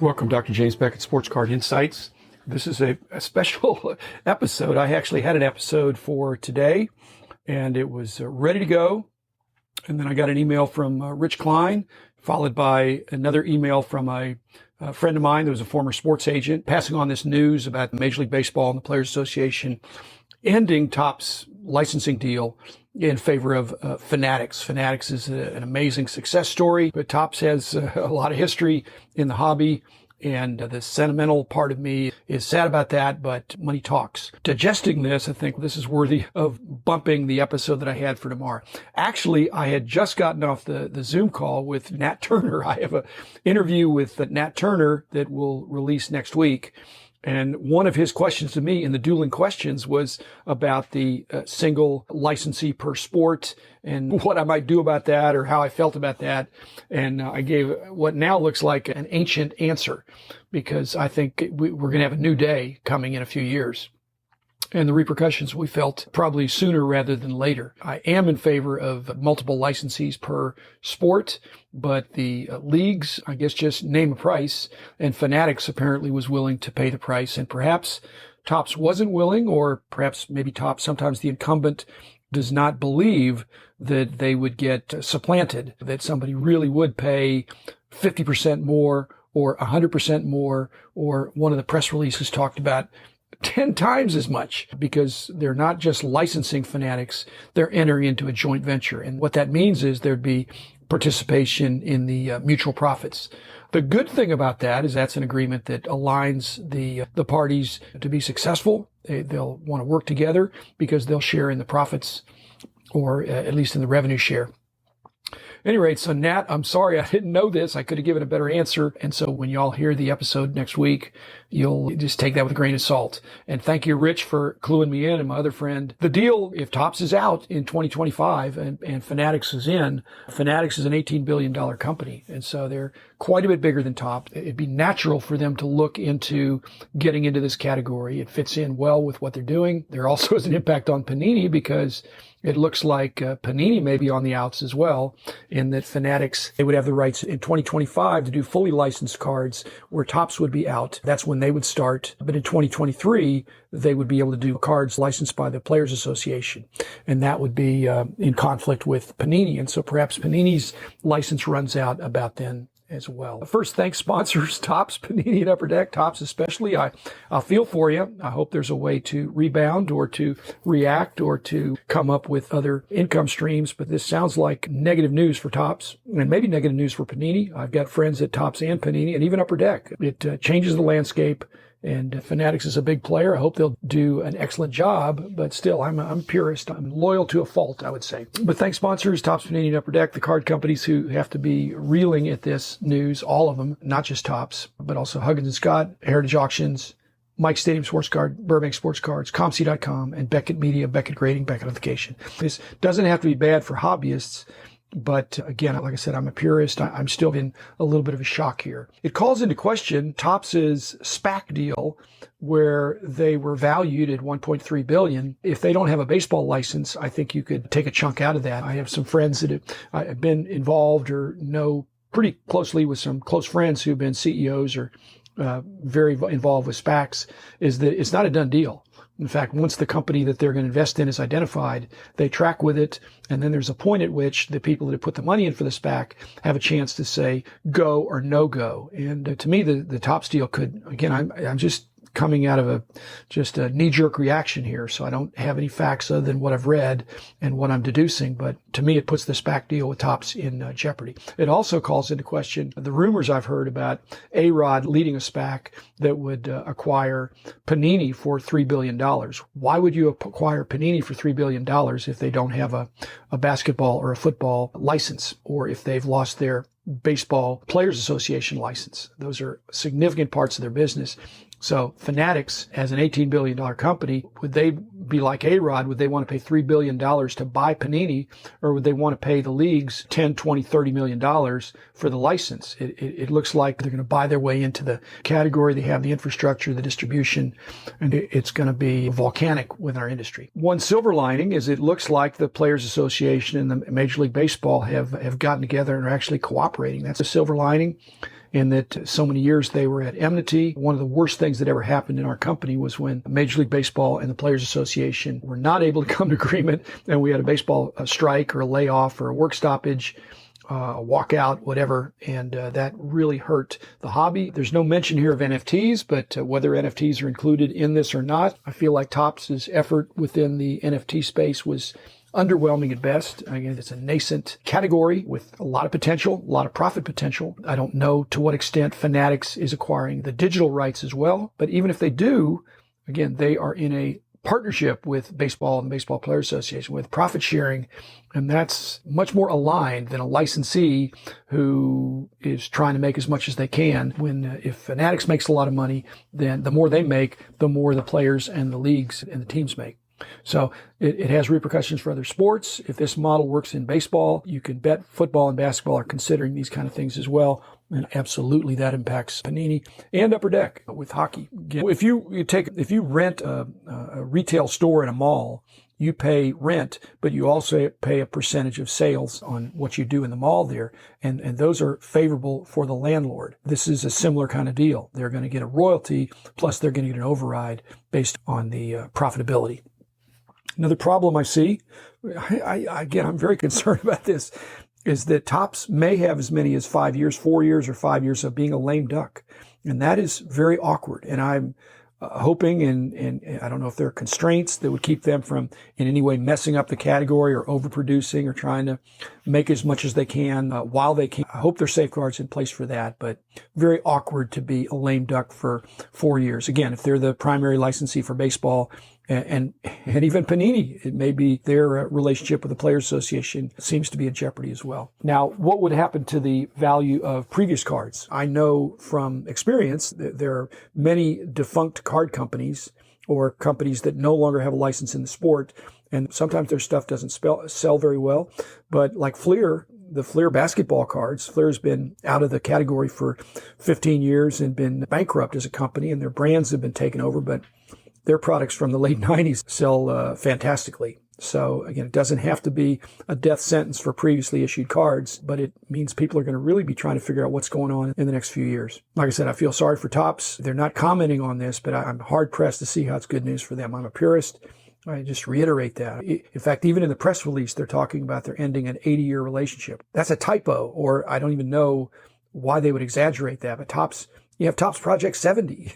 Welcome, Dr. James Beckett, Sports Card Insights. This is a special episode. I actually had an episode for today, and it was ready to go. And then I got an email from Rich Klein, followed by another email from a friend of mine that was a former sports agent, passing on this news about Major League Baseball and the Players Association ending Topps licensing deal in favor of Fanatics. Fanatics is an amazing success story, but Topps has a lot of history in the hobby, and the sentimental part of me is sad about that, but money talks. Digesting this, I think this is worthy of bumping the episode that I had for tomorrow. Actually, I had just gotten off the Zoom call with Nat Turner. I have an interview with Nat Turner that will release next week. And one of his questions to me in the dueling questions was about the single licensee per sport and what I might do about that or how I felt about that. And I gave what now looks like an ancient answer, because I think we're going to have a new day coming in a few years. And the repercussions we felt probably sooner rather than later. I am in favor of multiple licensees per sport, but the leagues, I guess, just name a price, and Fanatics apparently was willing to pay the price, and perhaps Topps wasn't willing, or perhaps maybe Topps, sometimes the incumbent does not believe that they would get supplanted, that somebody really would pay 50% more or 100% more, or one of the press releases talked about 10 times as much, because they're not just licensing Fanatics, they're entering into a joint venture. And what that means is there'd be participation in the mutual profits. The good thing about that is that's an agreement that aligns the parties to be successful. They'll want to work together because they'll share in the profits, or at least in the revenue share. At any rate, so Nat, I'm sorry I didn't know this. I could have given a better answer. And so when y'all hear the episode next week, you'll just take that with a grain of salt. And thank you, Rich, for cluing me in, and my other friend. The deal, if Topps is out in 2025 and Fanatics is in, Fanatics is an $18 billion company. And so they're quite a bit bigger than Topps. It'd be natural for them to look into getting into this category. It fits in well with what they're doing. There also is an impact on Panini, because it looks like Panini may be on the outs as well, in that Fanatics, they would have the rights in 2025 to do fully licensed cards, where Topps would be out. That's when they would start. But in 2023, they would be able to do cards licensed by the Players Association. And that would be in conflict with Panini. And so perhaps Panini's license runs out about then as well. First, thanks sponsors, Topps, Panini, and Upper Deck. Topps especially, I'll feel for you. I hope there's a way to rebound or to react or to come up with other income streams. But this sounds like negative news for Topps, and maybe negative news for Panini. I've got friends at Topps and Panini and even Upper Deck. It changes the landscape. And Fanatics is a big player. I hope they'll do an excellent job, but still, I'm a purist. I'm loyal to a fault, I would say. But thanks sponsors, Topps, Panini, and Upper Deck, the card companies who have to be reeling at this news, all of them, not just Topps, but also Huggins & Scott, Heritage Auctions, Mike Stadium Sports Card, Burbank Sports Cards, ComC.com, and Beckett Media, Beckett Grading, Beckett Authentication. This doesn't have to be bad for hobbyists. But again, like I said, I'm a purist. I'm still in a little bit of a shock here. It calls into question Topps's SPAC deal, where they were valued at $1.3 billion. If they don't have a baseball license, I think you could take a chunk out of that. I have some friends that have been involved or know pretty closely with some close friends who've been CEOs or very involved with SPACs, is that it's not a done deal. In fact, once the company that they're going to invest in is identified, they track with it, and then there's a point at which the people that have put the money in for the SPAC have a chance to say go or no go. And to me, the Topps deal could, again, I'm just coming out of a knee-jerk reaction here, so I don't have any facts other than what I've read and what I'm deducing, but to me it puts the SPAC deal with Topps in jeopardy. It also calls into question the rumors I've heard about A-Rod leading a SPAC that would acquire Panini for $3 billion. Why would you acquire Panini for $3 billion if they don't have a basketball or a football license, or if they've lost their baseball Players Association license? Those are significant parts of their business. So Fanatics, as an $18 billion company, would they be like A-Rod? Would they want to pay $3 billion to buy Panini, or would they want to pay the leagues 10, 20, $30 million for the license? It looks like they're going to buy their way into the category. They have the infrastructure, the distribution, and it's going to be volcanic with our industry. One silver lining is it looks like the Players Association and the Major League Baseball have gotten together and are actually cooperating. That's a silver lining, in that so many years they were at enmity. One of the worst things that ever happened in our company was when Major League Baseball and the Players Association were not able to come to agreement, and we had a baseball strike or a layoff or a work stoppage, a walkout, whatever, and that really hurt the hobby. There's no mention here of NFTs, but whether NFTs are included in this or not, I feel like Topps' effort within the NFT space was underwhelming at best. Again, it's a nascent category with a lot of potential, a lot of profit potential. I don't know to what extent Fanatics is acquiring the digital rights as well, but even if they do, again, they are in a partnership with baseball and the Baseball Players Association with profit sharing, and that's much more aligned than a licensee who is trying to make as much as they can. When if Fanatics makes a lot of money, then the more they make, the more the players and the leagues and the teams make. So it has repercussions for other sports. If this model works in baseball, you can bet football and basketball are considering these kind of things as well. And absolutely that impacts Panini and Upper Deck with hockey. Again, if you rent a retail store in a mall, you pay rent, but you also pay a percentage of sales on what you do in the mall there. And those are favorable for the landlord. This is a similar kind of deal. They're going to get a royalty, plus they're going to get an override based on the profitability. Another problem I see, again, I'm very concerned about this, is that Topps may have as many as 5 years, 4 years or 5 years of being a lame duck. And that is very awkward. And I'm hoping, and I don't know if there are constraints that would keep them from in any way messing up the category or overproducing or trying to make as much as they can while they can. I hope there are safeguards in place for that, but very awkward to be a lame duck for 4 years. Again, if they're the primary licensee for baseball, and even Panini, it may be their relationship with the Players Association seems to be in jeopardy as well. Now, what would happen to the value of previous cards? I know from experience that there are many defunct card companies or companies that no longer have a license in the sport, and sometimes their stuff doesn't sell very well. But like Fleer, the Fleer basketball cards, Fleer's been out of the category for 15 years and been bankrupt as a company, and their brands have been taken over, but their products from the late 90s sell fantastically. So again, it doesn't have to be a death sentence for previously issued cards, but it means people are going to really be trying to figure out what's going on in the next few years. Like I said, I feel sorry for Topps. They're not commenting on this, but I'm hard pressed to see how it's good news for them. I'm a purist. I just reiterate that. In fact, even in the press release, they're talking about they're ending an 80-year relationship. That's a typo, or I don't even know why they would exaggerate that, but Topps, you have Topps Project 70.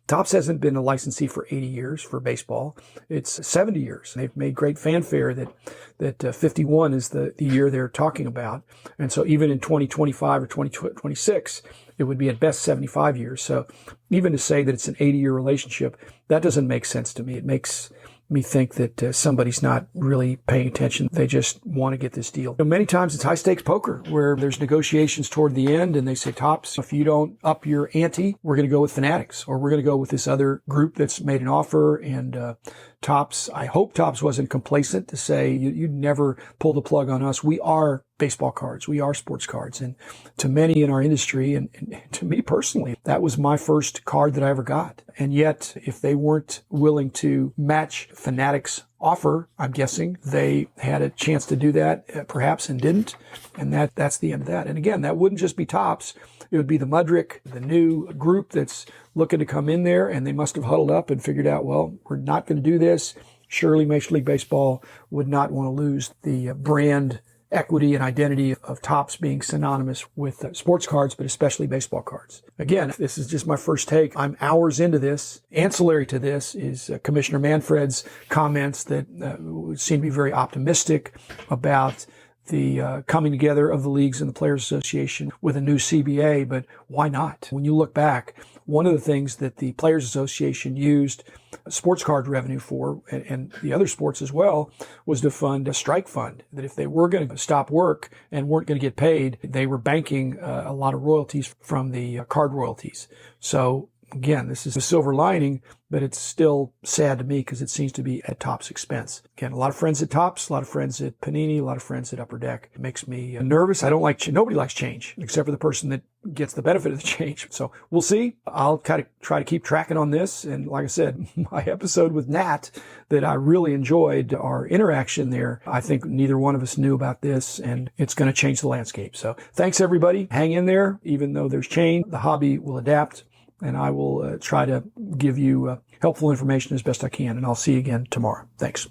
Topps hasn't been a licensee for 80 years for baseball. It's 70 years. They've made great fanfare that 51 is the year they're talking about. And so even in 2025 or 2026, it would be at best 75 years. So even to say that it's an 80-year relationship, that doesn't make sense to me. It makes me think that somebody's not really paying attention. They just want to get this deal. Many times it's high stakes poker where there's negotiations toward the end and they say, Topps, if you don't up your ante, we're going to go with Fanatics, or we're going to go with this other group that's made an offer. And Topps, I hope Topps wasn't complacent to say, you never pull the plug on us. We are baseball cards. We are sports cards. And to many in our industry, and to me personally, that was my first card that I ever got. And yet, if they weren't willing to match Fanatics' offer, I'm guessing they had a chance to do that, perhaps, and didn't. And that's the end of that. And again, that wouldn't just be Topps. It would be the Mudrick, the new group that's looking to come in there, and they must have huddled up and figured out, well, we're not going to do this. Surely Major League Baseball would not want to lose the brand equity and identity of Topps being synonymous with sports cards, but especially baseball cards. Again, this is just my first take. I'm hours into this. Ancillary to this is Commissioner Manfred's comments that seem to be very optimistic about the coming together of the leagues and the Players Association with a new CBA, but why not? When you look back, one of the things that the Players Association used sports card revenue for, and the other sports as well, was to fund a strike fund, that if they were going to stop work and weren't going to get paid, they were banking a lot of royalties from the card royalties. So Again, this is a silver lining, but it's still sad to me because it seems to be at Topps' expense. Again, a lot of friends at Topps, a lot of friends at Panini, a lot of friends at Upper Deck. It makes me nervous. I don't like, nobody likes change except for the person that gets the benefit of the change. So we'll see. I'll kind of try to keep tracking on this. And like I said, my episode with Nat that I really enjoyed, our interaction there, I think neither one of us knew about this, and it's going to change the landscape. So thanks everybody. Hang in there. Even though there's change, the hobby will adapt, and I will try to give you helpful information as best I can. And I'll see you again tomorrow. Thanks.